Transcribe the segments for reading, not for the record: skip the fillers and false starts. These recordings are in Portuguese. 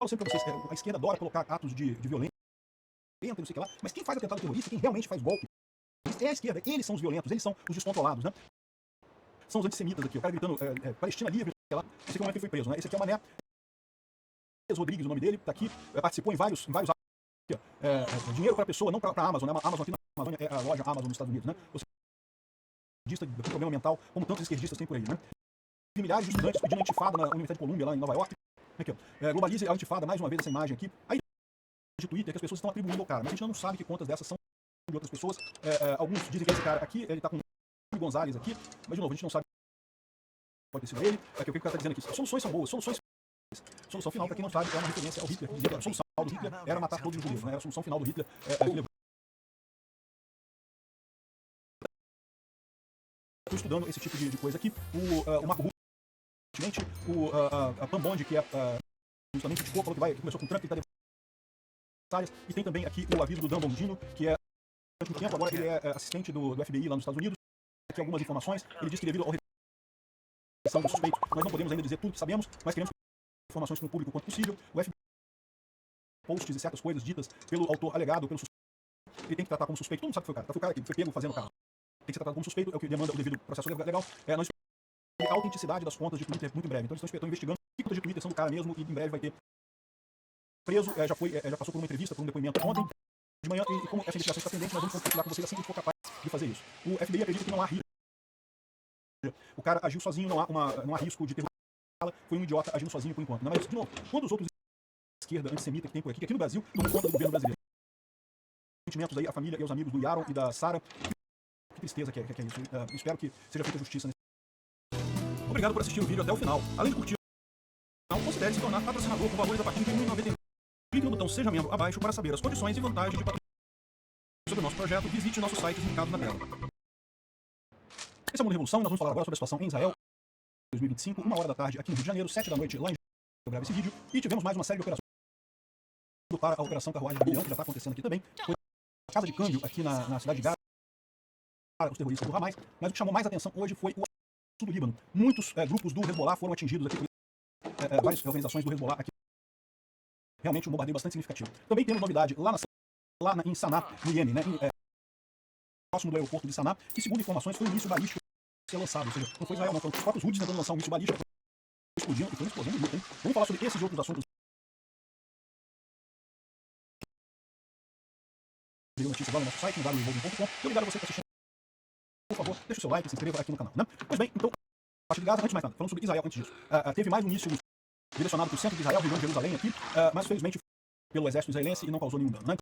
falo sempre pra vocês, a esquerda adora colocar atos de violência, não sei o que lá, mas quem faz atentado terrorista, quem realmente faz golpe, é a esquerda. Eles são os violentos, eles são os descontrolados, né? São os antissemitas aqui, o cara gritando Palestina livre, sei lá. Esse aqui é o momento que ele foi preso, né? Esse aqui é o Mané Rodrigues, o nome dele, tá aqui, participou em vários dinheiro para a pessoa, não para a Amazon, né? A Amazon aqui na Amazônia é a loja Amazon nos Estados Unidos, né? Você com problema mental, como tantos esquerdistas tem por aí, né? E milhares de estudantes pedindo intifada na Universidade de Colômbia, lá em Nova York. Aqui, ó. Globalize a intifada, mais uma vez essa imagem aqui. Aí de Twitter que as pessoas estão atribuindo ao cara, mas a gente não sabe que quantas dessas são de outras pessoas. Alguns dizem que esse cara aqui, ele tá com o Gonzalez aqui, mas de novo, a gente não sabe. Pode ter sido ele. Aqui, o que o cara tá dizendo aqui? As soluções são boas, solução final, para quem não sabe, é uma referência ao Hitler. A solução do Hitler era matar todos os judeus, né? A solução final do Hitler estou estudando esse tipo de coisa aqui. O Marco Rubio, a Pam Bond, que é justamente de falou que começou com Trump, que está e tem também aqui o aviso do Dan Bongino, que é muito tempo, agora ele é assistente do FBI lá nos Estados Unidos. Aqui algumas informações. Ele diz que devido ao repressão dos suspeitos, nós não podemos ainda dizer tudo que sabemos, mas queremos informações para o público quanto possível. O FBI posts e certas coisas ditas pelo autor alegado, pelo suspeito, ele tem que tratar como suspeito. Todo mundo sabe que foi o cara. Foi o cara que foi pego fazendo o carro. Tem que ser tratado como suspeito, é o que demanda o devido processo legal. Nós a autenticidade das contas de Twitter muito em breve. Então eles estão investigando que contas de Twitter são do cara mesmo e em breve vai ter preso. Já passou por uma entrevista, por um depoimento ontem de manhã e como essa investigação está pendente, nós vamos compartilhar com vocês assim que for capaz de fazer isso. O FBI acredita que não há risco. O cara agiu sozinho, não há risco de ter foi um idiota agindo sozinho por enquanto. Não, mas, de novo, quando os outros esquerda antissemita que tem por aqui, que aqui no Brasil tomam conta do governo brasileiro. Sentimentos aí, a família e os amigos do Yaron e da Sara. Que tristeza que é isso. Espero que seja feita justiça nesse. Obrigado por assistir o vídeo até o final. Além de curtir o canal, considere se tornar patrocinador com valores a partir de R$ 1,99. Clique no botão Seja Membro abaixo para saber as condições e vantagens de patrocínio sobre o nosso projeto. Visite nossos sites linkados na tela. Esse é o Mundo Revolução e nós vamos falar agora sobre a situação em Israel. 2025, 1h da tarde aqui no Rio de Janeiro, 7 da noite lá em Israel. Eu gravo esse vídeo e tivemos mais uma série de operações para a Operação Carruagem de Bilhão, que já está acontecendo aqui também. Foi a casa de câmbio aqui na cidade de Gaza, os terroristas do Hamas, mas o que chamou mais atenção hoje foi o assunto do Líbano. Muitos grupos do Hezbollah foram atingidos aqui, várias organizações do Hezbollah aqui. Realmente um bombardeio bastante significativo. Também temos novidade lá em Saná, no Iêmen, né, próximo do aeroporto de Saná, que segundo informações foi o míssil balístico a ser lançado, ou seja, não foi Israel, não, foram os próprios Houthis tentando lançar um míssil balístico, explodindo, e foi uma explosão bonita, hein? Vamos falar sobre esses e outros assuntos. Notícias lá no nosso site, no www.com. Obrigado a você que está assistindo. Por favor, deixe o seu like e se inscreva aqui no canal, né? Pois bem, então, a partir de Gaza, antes de mais nada, falando sobre Israel antes disso. Teve mais um míssil direcionado para o centro de Israel, região de Jerusalém aqui, mas felizmente pelo exército israelense e não causou nenhum dano, né?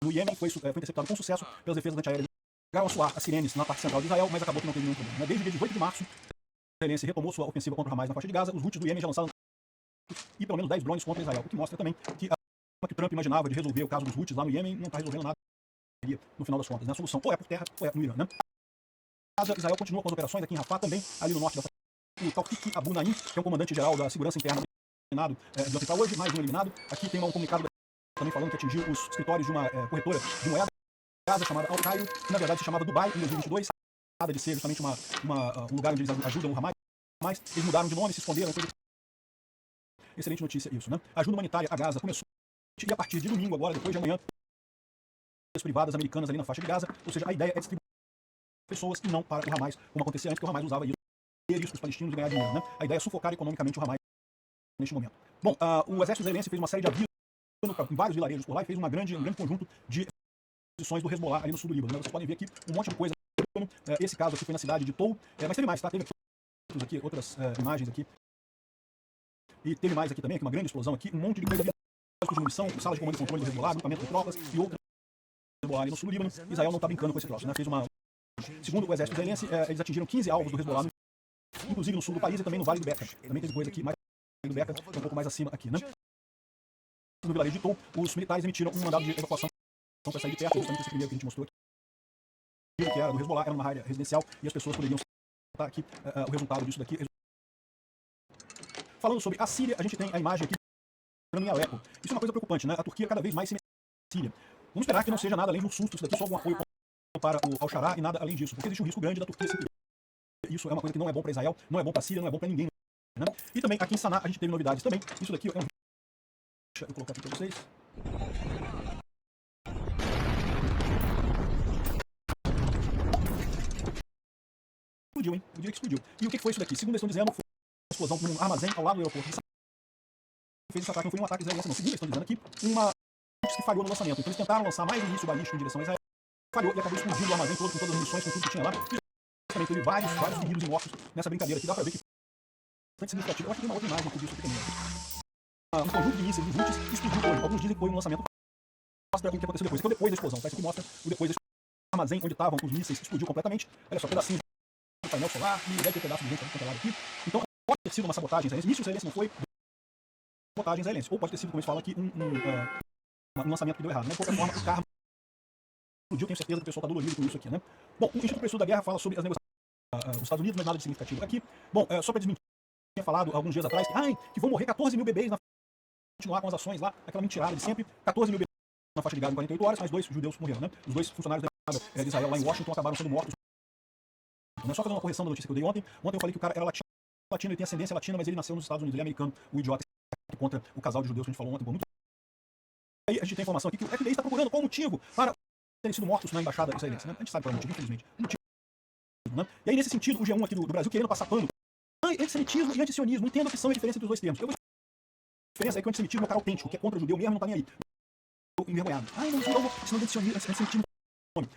No Iêmen foi interceptado com sucesso pelas defesas antiaéreas. Chegaram a soar as sirenes na parte central de Israel, mas acabou que não teve nenhum problema. Desde o dia 18 de março, o israelense retomou sua ofensiva contra o Hamas na faixa de Gaza. Os Houthis do Iêmen já lançaram e pelo menos 10 drones contra Israel, o que mostra também que a que Trump imaginava de resolver o caso dos Houthis lá no Iêmen não está resolvendo nada no final das contas, né? A solução ou é por terra ou é no Irã, né? Israel continua com as operações aqui em Rafah também, ali no norte da o Taufik Abu Naim, que é o comandante-geral da segurança interna eliminado de ontem para hoje, mais um eliminado. Aqui tem um comunicado também falando que atingiu os escritórios de uma corretora de moeda Gaza chamada Al-Qaeda, que na verdade se chamava Dubai em 2022, de ser justamente um lugar onde eles ajudam o Hamas, mas eles mudaram de nome, se esconderam. Excelente notícia isso, né? A ajuda humanitária a Gaza começou e a partir de domingo agora, depois de amanhã, as privadas americanas ali na faixa de Gaza, ou seja, a ideia é distribuir pessoas e não para o Hamas, como acontecia antes, que o Hamas usava isso para os palestinos e ganhar dinheiro, né? A ideia é sufocar economicamente o Hamas neste momento. Bom, o exército israelense fez uma série de avisos em vários vilarejos por lá e fez um grande conjunto de posições do Hezbollah ali no sul do Líbano, né? Vocês podem ver aqui um monte de coisa. Esse caso aqui foi na cidade de Tou, mas teve mais, tá? Teve aqui outras imagens aqui. E teve mais aqui também, uma grande explosão aqui, um monte de coisa de munição, salas de comando e controle do Hezbollah, grupamento de tropas e outras Hezbollah ali no sul do Líbano. Israel não está brincando com esse troço, né? Segundo o exército israelense, eles atingiram 15 alvos do Hezbollah, inclusive no sul do país e também no Vale do Beca. Também teve coisa aqui mais do Beca, que é um pouco mais acima aqui, né? No vilarejo de Tou, os militares emitiram um mandado de evacuação para sair de perto, justamente esse primeiro que a gente mostrou aqui, que era do Hezbollah, era uma área residencial e as pessoas poderiam estar aqui o resultado disso daqui. Falando sobre a Síria, a gente tem a imagem aqui em Alepo. Isso é uma coisa preocupante, né? A Turquia cada vez mais se mete na Síria. Vamos esperar que não seja nada além de um susto, isso daqui, só algum apoio para o Al-Sharaa e nada além disso, porque existe um risco grande da Turquia se. Isso é uma coisa que não é bom para Israel, não é bom para a Síria, não é bom para ninguém, né? E também aqui em Saná a gente teve novidades também. Isso daqui é um Deixa eu colocar aqui para vocês. Explodiu, hein? Eu diria que explodiu. E o que foi isso daqui? Segundo eles estão dizendo, foi uma explosão num armazém ao lado do aeroporto. Fez esse ataque, não foi um ataque israelense, não. Segundo eles estão dizendo aqui, uma que falhou no lançamento. Então eles tentaram lançar mais um míssil balístico em direção a Israel, falhou e acabou explodindo o armazém todo com todas as munições, com tudo que tinha lá. E também teve vários feridos e mortos nessa brincadeira aqui. Dá pra ver que bastante significativo. Eu acho que tem uma outra imagem aqui disso aqui também. Um conjunto de mísseis invultos explodiu hoje. Alguns dizem que foi um lançamento. Mostra o que aconteceu depois. Então depois da explosão, tá? Isso aqui mostra o depois da explosão. O armazém onde estavam os mísseis explodiu completamente. Olha só, pedacinho do painel solar e deve ter pedaço de gente controlado aqui. Então pode ter sido uma sabotagem israelense. Míssil israelense não foi sabotagem israelense. Ou pode ter sido, como eles falam aqui, um lançamento que deu errado, né? De qualquer forma, o carro explodiu, tenho certeza que o pessoal está dolorido com isso aqui, né? Bom, o Instituto Preço da Guerra fala sobre as negociações dos Estados Unidos, mas nada de significativo aqui. Bom, só para desmentir, eu tinha falado alguns dias atrás que vão morrer 14 mil bebês na continuar com as ações lá, aquela mentirada de sempre, 14 mil bebês na faixa de Gaza em 48 horas, mas 2 judeus morreram, né? Os 2 funcionários da de Israel lá em Washington acabaram sendo mortos. Não é só fazer uma correção da notícia que eu dei ontem. Ontem eu falei que o cara era latino, ele tem ascendência latina, mas ele nasceu nos Estados Unidos, ele é americano, o idiota contra o casal de judeus que a gente falou ontem, muito. Aí a gente tem informação aqui que o FBI está procurando qual o motivo para terem sido mortos na embaixada israelense, né? A gente sabe qual é o motivo, infelizmente. Né? E aí, nesse sentido, o G1 aqui do Brasil querendo passar pano. Antissemitismo e antisionismo, entendo que são a diferença entre os dois termos. A diferença é que o antissemitismo é um cara autêntico, que é contra o judeu mesmo, não tá nem aí. Envergonhado. Não, antissemitismo.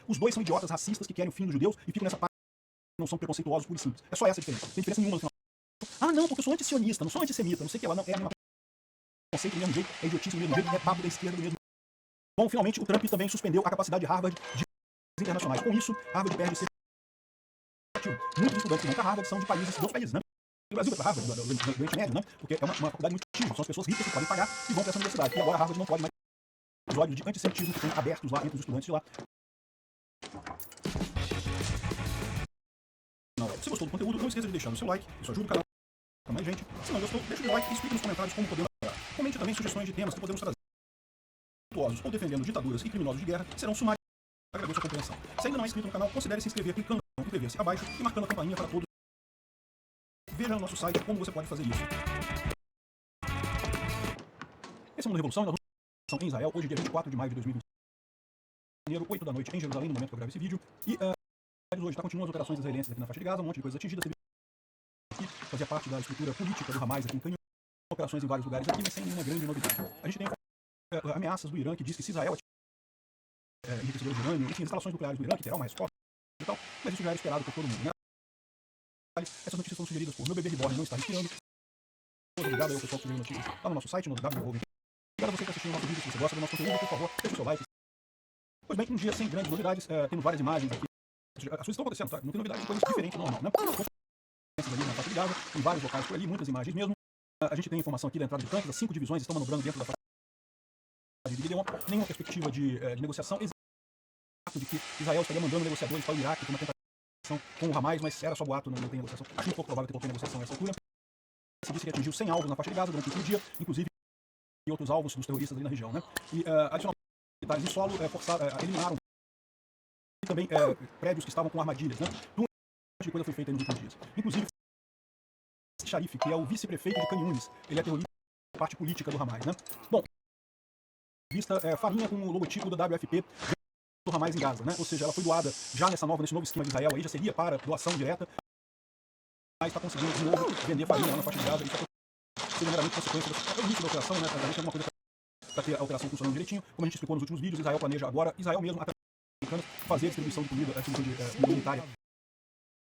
Os dois são idiotas racistas que querem o fim dos judeus e ficam nessa parte, não são preconceituosos, pura e simples. É só essa a diferença. Não tem diferença nenhuma no final. Ah, não, porque eu sou antisionista, não sou antissemita, não sei o que lá, não. É a mesma conceito do mesmo jeito, é idiotice do mesmo jeito, é papo da esquerda do mesmo jeito. Bom, finalmente o Trump também suspendeu a capacidade de Harvard de internacionais. Com isso, Harvard perde o seu. Muitos estudantes que vão para Harvard são de países, dos países, né? O Brasil vai para Harvard, do Oriente Médio, né? Porque é uma faculdade muito ativa, são as pessoas ricas que podem pagar e vão para essa universidade. E agora a Harvard não pode mais episódios de antissemitismo que estão abertos lá entre os estudantes de lá. Se gostou do conteúdo, não esqueça de deixar o seu like, isso ajuda o canal a mais gente. Se não gostou, deixa o like e explique nos comentários como podemos melhorar. Comente também sugestões de temas que podemos trazer. Ou defendendo ditaduras e criminosos de guerra serão sumários. Agradeço a compreensão. Se ainda não é inscrito no canal, considere se inscrever clicando no inscrever-se abaixo e marcando a campainha para todos. Veja no nosso site como você pode fazer isso. Esse é o Mundo Revolução, nós vamos em Israel, hoje dia 24 de maio de 2020. 8 da noite em Jerusalém, no momento que eu gravo esse vídeo. E hoje está continuando as operações israelenses aqui na faixa de Gaza, um monte de coisas atingidas. Aqui fazia parte da estrutura política do Hamas aqui em Canyon. Operações em vários lugares aqui, mas sem nenhuma grande novidade. A gente tem ameaças do Irã que diz que se Israel enriquecedor de urânio, enfim, instalações nucleares do Irã, que terá uma resposta e tal, mas isso já era esperado por todo mundo, né? Essas notícias foram sugeridas por meu bebê reborn, não está respirando. Obrigado aí ao pessoal que sugeriu notícias lá no nosso site, no www. Obrigado a você que assistiu o nosso vídeo. Se você gosta do nosso conteúdo, por favor, deixe o seu like. Pois bem, um dia sem grandes novidades, temos várias imagens aqui. As coisas estão acontecendo, tá? Não tem novidade, coisas diferentes do normal, né? Ali na faixa de Gaza, em vários locais por ali, muitas imagens mesmo. A gente tem informação aqui da entrada de tanques, as 5 divisões estão manobrando dentro da faixa de Gideon. Nenhuma perspectiva de negociação. De que Israel estaria mandando negociadores para o Iraque com uma tentação com o Hamas, mas era só boato, não tem negociação. Acho muito pouco provável ter qualquer negociação nessa altura. Se disse que atingiu 100 alvos na faixa de Gaza durante o dia, inclusive e outros alvos dos terroristas ali na região, né? E adicionalmente, militares em solo eliminaram também prédios que estavam com armadilhas, né? Tudo de coisa foi feita nos últimos dias. Inclusive, Sharif, que é o vice-prefeito de Canhunes, ele é terrorista da parte política do Hamas, né? Bom, vista farinha com o logotipo da WFP do Hamas em Gaza, né? Ou seja, ela foi doada já nesse novo esquema de Israel, aí já seria para doação direta, mas está conseguindo de novo vender farinha lá na faixa de Gaza. Isso é meramente consequência do início da operação, né? Praticamente alguma coisa para ter a operação funcionando direitinho. Como a gente explicou nos últimos vídeos, Israel planeja agora, Israel mesmo, até fazer a distribuição de comida, a distribuição humanitária,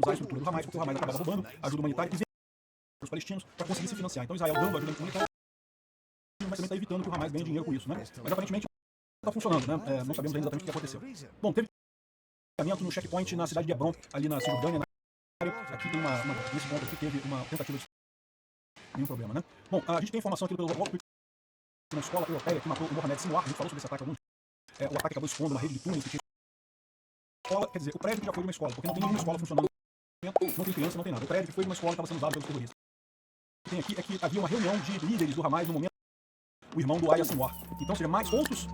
usar a estrutura do Hamas, porque o Hamas acaba roubando ajuda humanitária e os palestinos para conseguir se financiar. Então Israel dando ajuda humanitária, mas também está evitando que o Hamas ganhe dinheiro com isso, né? Mas aparentemente está funcionando, né? Não sabemos ainda exatamente o que aconteceu. Bom, teve no checkpoint na cidade de Hebron, ali na Cisjordânia. Aqui tem nesse ponto aqui teve uma tentativa de nenhum problema, né? Bom, a gente tem informação aqui pelo golpe na escola europeia que matou o Mohamed Sinwar. A gente falou sobre esse ataque alguns. O ataque acabou expondo uma rede de túneis que tinha escola, quer dizer, o prédio que já foi de uma escola, porque não tem nenhuma escola funcionando, não tem criança, não tem nada. O prédio que foi de uma escola estava sendo usado pelos terroristas. O que tem aqui é que havia uma reunião de líderes do Hamas no momento, o irmão do Aya Sinwar. Então, seja, mais outros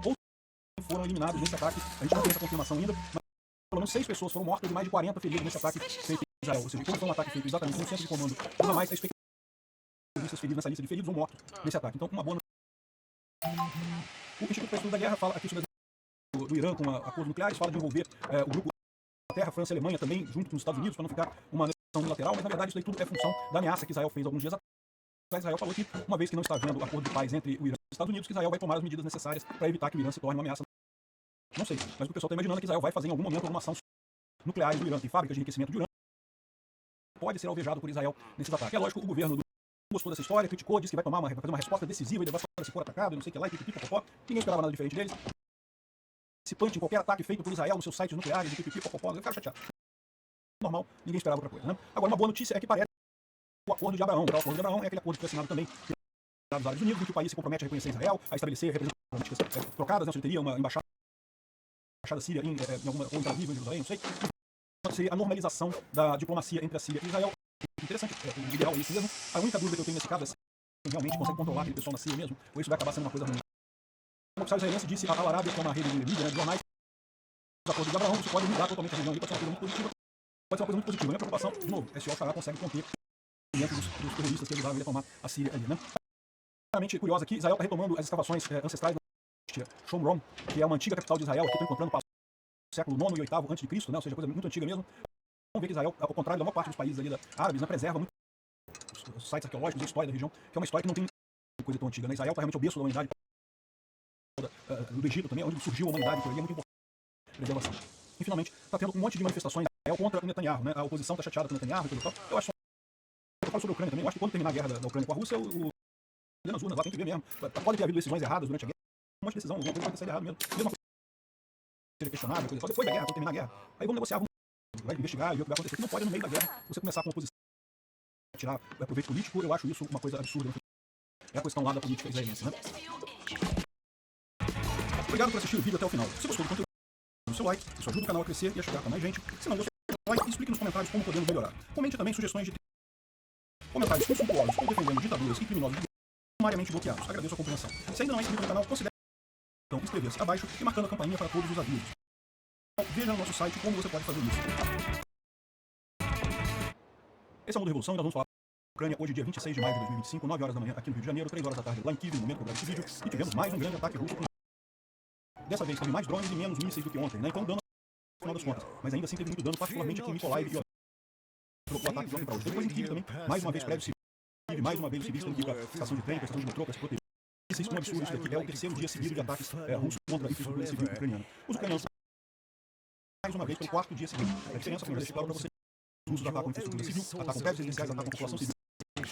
foram eliminados nesse ataque. A gente não tem essa confirmação ainda, mas pelo menos 6 pessoas foram mortas e mais de 40 feridos nesse ataque feito em Israel. Ou seja, como foi um ataque feito exatamente no centro de comando do Hamas, a expectativa de feridos nessa lista de feridos ou mortos nesse ataque. Então, uma boa O Instituto para Estudo da Guerra fala aqui sobre do Irã com acordos nucleares, fala de envolver o grupo Terra, França e Alemanha também, junto com os Estados Unidos, para não ficar uma negociação unilateral, mas na verdade isso aí tudo é função da ameaça que Israel fez alguns dias atrás. Israel falou que, uma vez que não está havendo acordo de paz entre o Irã e os Estados Unidos, que Israel vai tomar as medidas necessárias para evitar que o Irã se torne uma ameaça. Não sei, mas o que o pessoal está imaginando é que Israel vai fazer em algum momento alguma ação nuclear do Irã. Tem fábricas de enriquecimento de urânio, pode ser alvejado por Israel nesses ataques. É lógico, o governo não gostou dessa história, criticou, disse que vai fazer uma resposta decisiva e levar se for atacado, não sei o que lá, e pipipi, popopó. Ninguém esperava nada diferente deles. Participante em qualquer ataque feito por Israel nos seus sites nucleares, e pipipi, popopó, eu ficaram chateado. Normal, ninguém esperava outra coisa, né? Agora, uma boa notícia é que parece o Acordo de Abraão. O Acordo de Abraão é aquele acordo que foi assinado também pelos Estados Unidos, em que o país se compromete a reconhecer Israel, a estabelecer representações trocadas, né? Você teria uma embaixada síria em alguma, ou em Tel Aviv, ou em Jerusalém, não sei. Seria a normalização da diplomacia entre a Síria e Israel. Interessante, o ideal é isso mesmo. A única dúvida que eu tenho nesse caso é se realmente consegue controlar aquele pessoal na Síria mesmo, ou isso vai acabar sendo uma coisa ruim. O oficial israelense disse a Al-Arábia, que é uma rede de mídia, né, de jornais, os acordos de Abraão, isso pode mudar totalmente a região, pode ser uma coisa muito positiva. Pode ser uma coisa muito positiva. A minha preocupação, de novo, é se o Al-Shabaab consegue conter dentro dos terroristas que ajudaram ele a tomar a Síria ali, né? Realmente curioso aqui, Israel está retomando as escavações ancestrais da Shomron, que é uma antiga capital de Israel, aqui estou encontrando para o século IX e VIII a.C., né? Ou seja, coisa muito antiga mesmo. Vamos ver que Israel, ao contrário da maior parte dos países ali árabes, né, preserva muito os sites arqueológicos e a história da região, que é uma história que não tem coisa tão antiga, né? Israel está realmente o berço da humanidade, do Egito também, onde surgiu a humanidade, que é muito importante a preservação. E finalmente, está tendo um monte de manifestações contra o Netanyahu, né? A oposição está chateada com o Netanyahu e tudo tal. Eu acho eu falo sobre a Ucrânia também, eu acho que quando terminar a guerra da Ucrânia com a Rússia, nas urnas lá tem que ver mesmo. Pode ter havido decisões erradas durante a guerra, um monte de decisão, alguma coisa pode ter saído errado mesmo. Mesma coisa seja questionável, coisa tal. Depois da guerra, quando terminar a guerra, aí vamos negociar, vai investigar e ver o que vai acontecer. Não pode, no meio da guerra, você começar com a oposição, tirar proveito político, eu acho isso uma coisa absurda. É a questão lá da política israelense, né? Obrigado por assistir o vídeo até o final. Se gostou do conteúdo, dê o seu like, isso ajuda o canal a crescer e a chegar para mais gente. Se não gostou, like e explique nos comentários como podemos melhorar. Comente também sugestões de comentários insultuosos ou defendendo ditaduras e criminosos sumariamente bloqueados. Agradeço a compreensão. Se ainda não é inscrito no canal, considere inscrever-se abaixo e marcando a campainha para todos os avisos. Veja no nosso site como você pode fazer isso. Esse é o Mundo Revolução e nós vamos falar da Ucrânia hoje, dia 26 de maio de 2025, 9 horas da manhã aqui no Rio de Janeiro, 3 horas da tarde lá em Kiev, no momento que eu gravo esse vídeo, e tivemos mais um grande ataque russo. Dessa vez teve mais drones e menos mísseis do que ontem, né? Então dano no final das contas. Mas ainda assim teve muito dano, particularmente aqui em Mykolaiv e o ataque de ontem para hoje. Depois em Kiev também, mais uma vez prédio civil, mais uma vez os civis tendo que ir para a estação de trem, para a estação de metrô, para se proteger. Isso é um absurdo, isso daqui é o terceiro dia seguido de ataques russos contra a infraestrutura civil ucraniana. Os ucranianos, mais uma vez, pelo quarto dia seguido. A diferença, como eu deixei claro para vocês, os russos atacam a infraestrutura civil, atacam prédios residenciais, atacam a população civil,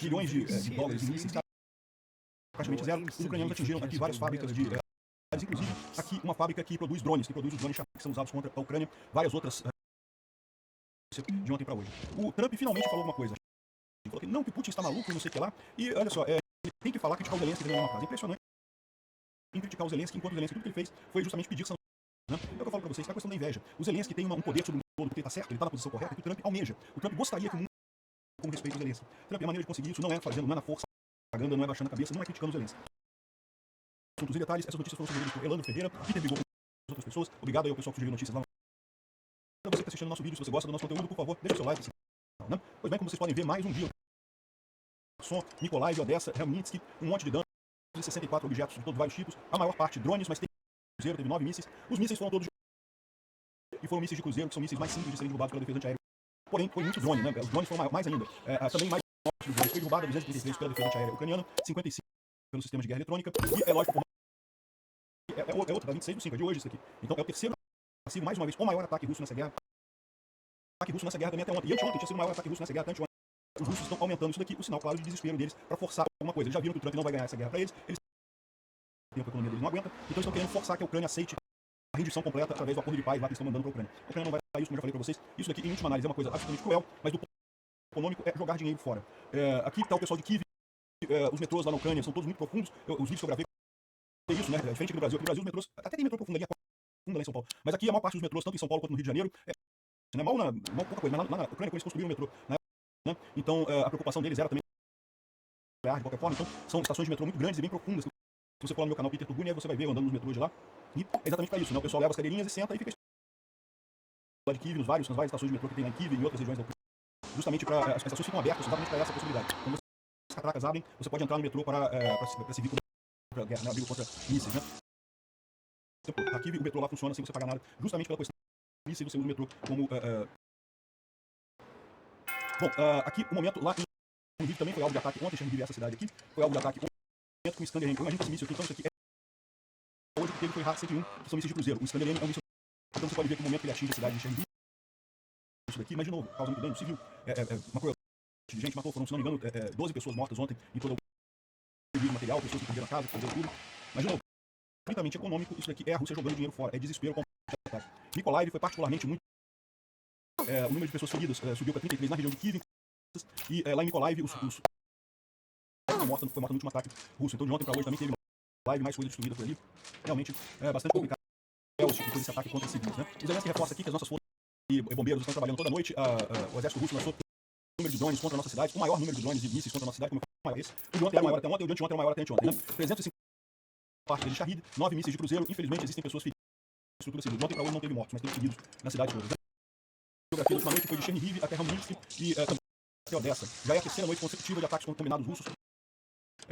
milhões de dólares em mísseis, praticamente zero. Os ucranianos atingiram aqui várias fábricas de inclusive aqui uma fábrica que produz drones, que são usados contra a Ucrânia, várias outras de ontem para hoje. O Trump finalmente falou alguma coisa. Ele falou que não, que o Putin está maluco, não sei o que lá, e olha só, ele tem que falar, criticar o Zelensky uma frase impressionante, em criticar o Zelensky, enquanto o Zelensky tudo que ele fez foi justamente pedir sanções. Né? É o que eu falo para vocês, é a questão da inveja. O Zelensky tem um poder sobre o mundo todo, porque ele está certo, ele está na posição correta, que o Trump almeja. O Trump gostaria que o mundo como respeito ao Zelensky. Trump, a maneira de conseguir isso não é fazendo, não é na força, propaganda, não é baixando a cabeça, não é criticando o Zelensky. Assuntos e detalhes, essas notícias foram sugeridas por Elano Ferreira, Peter Bigol e outras pessoas. Obrigado aí ao pessoal que sugeriu notícias lá. Para você que está assistindo o nosso vídeo, se você gosta do nosso conteúdo, por favor, deixe o seu like. Né? Pois bem, como vocês podem ver, mais um dia. Som, Mykolaiv, Odessa, Helminsk, um monte de danos, 64 objetos de todos vários tipos, a maior parte drones, mas tem cruzeiro, teve 9 mísseis. Os mísseis foram todos e foram mísseis de cruzeiro, que são mísseis mais simples de serem derrubados pela defesa antiaérea. Porém, foi muito drone, né? Os drones foram mais ainda. Também mais drones. Foi derrubada 233 pela defesa antiaérea ucraniana, 55 pelo sistema de guerra eletrônica, e é lógico, é outro, da 26 do 5, é de hoje isso aqui. Então é o terceiro passivo, mais uma vez, o maior ataque russo nessa guerra. Ataque russo nessa guerra também até ontem. E anteontem tinha sido o maior ataque russo nessa guerra até anteontem. Os russos estão aumentando isso daqui, o sinal claro de desespero deles para forçar alguma coisa. Eles já viram que o Trump não vai ganhar essa guerra para eles, a economia deles não aguenta, então estão querendo forçar que a Ucrânia aceite a rendição completa através do acordo de paz lá que estão mandando para a Ucrânia. A Ucrânia não vai fazer isso, como eu já falei para vocês. Isso daqui, em última análise, é uma coisa absolutamente cruel, mas do ponto econômico é jogar dinheiro fora. Aqui está o pessoal de Kiev, os metrôs lá na Ucrânia são todos muito profundos. Os vídeos que eu gravei é isso, né? É diferente aqui do Brasil. Aqui no Brasil os metrôs, até tem metrô profundo ali, profunda lá em São Paulo. Mas aqui a maior parte dos metrôs, tanto em São Paulo quanto no Rio de Janeiro, mal pouca coisa, mas lá na Ucrânia, quando eles construíram o metrô, né? Então a preocupação deles era também de qualquer forma. Então são estações de metrô muito grandes e bem profundas. Se você for no meu canal Peter Tuguni, aí você vai ver eu andando nos metrôs de lá. E é exatamente para isso, né? O pessoal leva as cadeirinhas e senta e fica lá de Kiev, nas várias estações de metrô que tem lá em Kiev e em outras regiões da Ucrânia. Justamente para as estações ficam abertas exatamente para essa possibilidade. Quando as catracas abrem, você pode entrar no metrô para se vir guerra, né? A briga contra mísseis, né? Aqui o metrô lá funciona sem você pagar nada, justamente pela questão de mísseis, você usa o metrô como... Bom, aqui o momento lá em Lviv também foi alvo de ataque ontem, Chernihiv, essa cidade aqui, foi alvo de ataque ontem, com o Iskander M. Imagina que esse míssil aqui, então isso aqui é... Hoje que teve foi RAT-101, que são mísseis de cruzeiro. O Iskander M é um míssil... Então você pode ver que no momento que ele atinge a cidade de Chernihiv, isso daqui, mas de novo, causa muito dano civil, uma coisa de gente matou, foram, se não me engano, 12 pessoas mortas ontem em todo o material, pessoas que perderam a casa, que perderam tudo, mas de novo, estritamente econômico, isso daqui é a Rússia jogando dinheiro fora, é desespero com ataque. Mykolaiv foi particularmente muito... o número de pessoas feridas subiu para 33 na região de Kiev, e lá em Mykolaiv foi morta no último ataque russo. Então de ontem para hoje também teve live, mais coisa destruída por ali. Realmente é bastante complicado esse ataque contra civis, né? O Zelensky reforça aqui que as nossas forças e bombeiros estão trabalhando toda noite. O exército russo lançou o número de drones contra a nossa cidade, o maior número de drones e mísseis contra a nossa cidade, como foi esse. O de ontem era maior até ontem, o de anteontem era maior até anteontem, né? 350 partes de Shahid, 9 mísseis de cruzeiro. Infelizmente existem pessoas feridas na estrutura civil. De ontem para hoje não teve mortos, mas teve feridos na cidade toda. A geografia da última noite foi de Chernihiv até Raminsk e até Odessa. Já é a terceira noite consecutiva de ataques combinados russos.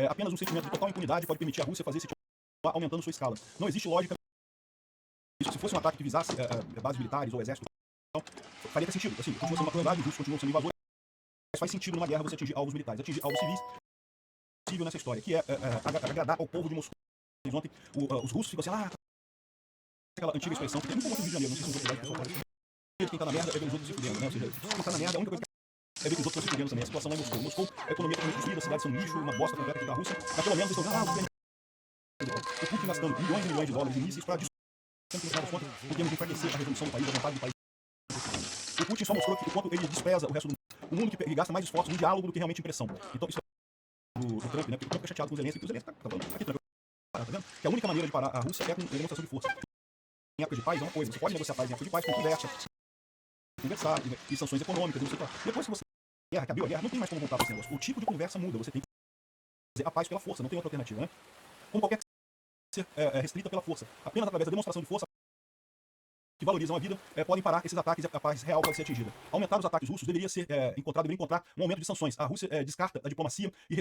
Apenas um sentimento de total impunidade pode permitir a Rússia fazer esse tipo de aumentando sua escala. Não existe lógica. Isso, se fosse um ataque que visasse bases militares ou exército, então, faria ter sentido. Assim, continua sendo uma crueldade, os russos continuam sendo invasores, mas faz sentido numa guerra você atingir alvos militares, atingir alvos civis. Possível nessa história, que é agradar ao povo de Moscou. Ontem, os russos ficam assim, aquela antiga expressão que tem muito no Rio de Janeiro, não sei se você vai quem tá na merda é ver os outros se fudendo, né? Ou seja, quem tá na merda, a única coisa que é ver que os outros estão se fudendo também. A situação lá em Moscou. Moscou, a economia está muito destruída, as cidades são um lixo, uma bosta completa aqui da Rússia, mas pelo menos eles estão vendo, o Putin gastando milhões e milhões de dólares em mísseis para destruir, no final das contas, podemos enfraquecer a resolução do país, a vontade do país. O Putin só mostrou que o quanto ele despreza o resto do mundo, o mundo que gasta mais esforços no diálogo do que realmente em pressão. Então isso é do Trump, né? Porque o Trump fica chateado com o Zelensky, porque o Zelensky tá falando aqui tranquilo, tá vendo? Que a única maneira de parar a Rússia é com demonstração de força. Em época de paz é uma coisa, você pode negociar paz em época de paz com conversar, e sanções econômicas, e você fala, depois que você que abriu a guerra, não tem mais como voltar para esse negócio. O tipo de conversa muda, você tem que fazer a paz pela força, não tem outra alternativa, né? Como qualquer que ser restrita pela força. Apenas através da demonstração de força que valorizam a vida, podem parar esses ataques e a paz real pode ser atingida. Aumentar os ataques russos deveria encontrar um aumento de sanções. A Rússia descarta a diplomacia e